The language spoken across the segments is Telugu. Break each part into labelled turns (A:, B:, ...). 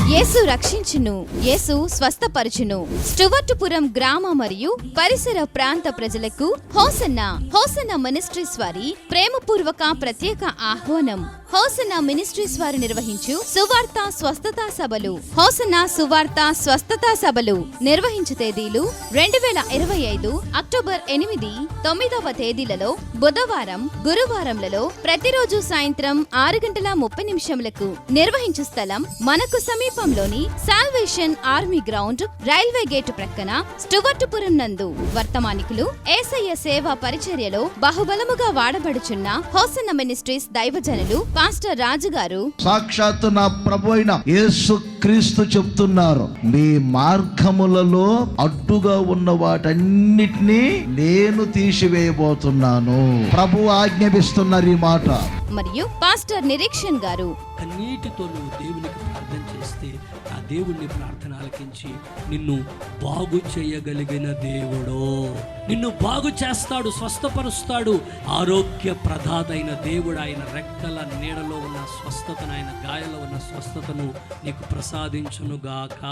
A: యేసు రక్షించును, యేసు స్వస్థపరచును. స్టువర్టుపురం గ్రామ మరియు పరిసర ప్రాంత ప్రజలకు హోసన్నా హోసన్నా మినిస్ట్రీస్ వారి ప్రేమపూర్వక ప్రత్యేక ఆహ్వానం. హోసన్నా మినిస్ట్రీస్ వారు నిర్వహించు సువార్త స్వస్థతా సభలు. హోసన్నా సువార్త స్వస్థతా సభలు నిర్వహించు తేదీలు 2025 అక్టోబర్ 8, 9వ తేదీలలో బుధవారం, గురువారంలలో ప్రతిరోజు సాయంత్రం 6:30 నిర్వహించు స్థలం మనకు సమీపంలోని salvation army ground, railway gate ప్రక్కన, స్టువర్టుపురం నందు. వర్తమానికులు యేసయ్య సేవా పరిచర్యలో బహుబలముగా వాడబడుచున్న హోసన్నా మినిస్ట్రీస్ దైవజనులు పాస్టర్ రాజు గారు.
B: సాక్షాత్తు నా ప్రభు అయిన యేసు క్రీస్తు చెప్తున్నారు, మీ మార్గములలో అడ్డుగా ఉన్న వాటన్నిటినీ నేను తీసివేయబోతున్నాను. ప్రభు ఆజ్ఞాపిస్తున్నారు ఈ మాట.
A: మరియు పాస్టర్ నిరీక్షణ్ గారు.
C: కన్నీటితో నువ్వు దేవునికి ప్రార్థన చేస్తే ఆ దేవుణ్ణి ప్రార్థన ఆలకించి నిన్ను బాగు చేయగలిగిన దేవుడు నిన్ను బాగు చేస్తాడు, స్వస్థపరుస్తాడు. ఆరోగ్య ప్రదాతైన దేవుడు ఆయన రెక్కల నీడలో ఉన్న స్వస్థతను, ఆయన గాయాలో ఉన్న స్వస్థతను నీకు ప్రసాదించునుగాక.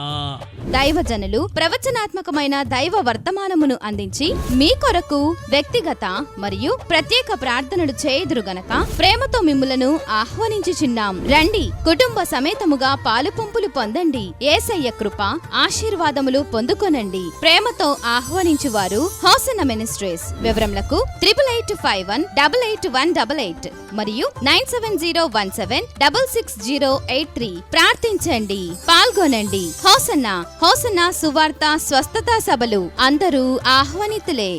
A: దైవజనులు ప్రవచనాత్మకమైన దైవ వర్తమానమును అందించి మీ కొరకు వ్యక్తిగత మరియు ప్రత్యేక ప్రార్థనలు చేయుదురు గనక ప్రేమతో మిమ్ములను ఆహ్వానించుచున్నాం. రండి, కుటుంబ సమేతముగా పాలుపంపులు పొందండి. యేసయ్య కృప ఆశీర్వాదములు పొందుకొనండి. ప్రేమతో ఆహ్వానించువారు హోసన్నా మినిస్ట్రీస్. వివరములకు 8851888188 మరియు 9701766083. ప్రార్థించండి, పాల్గొనండి. హోసన్నా హోసన్నా సువార్త స్వస్థతా సభలు అందరూ ఆహ్వానితులే.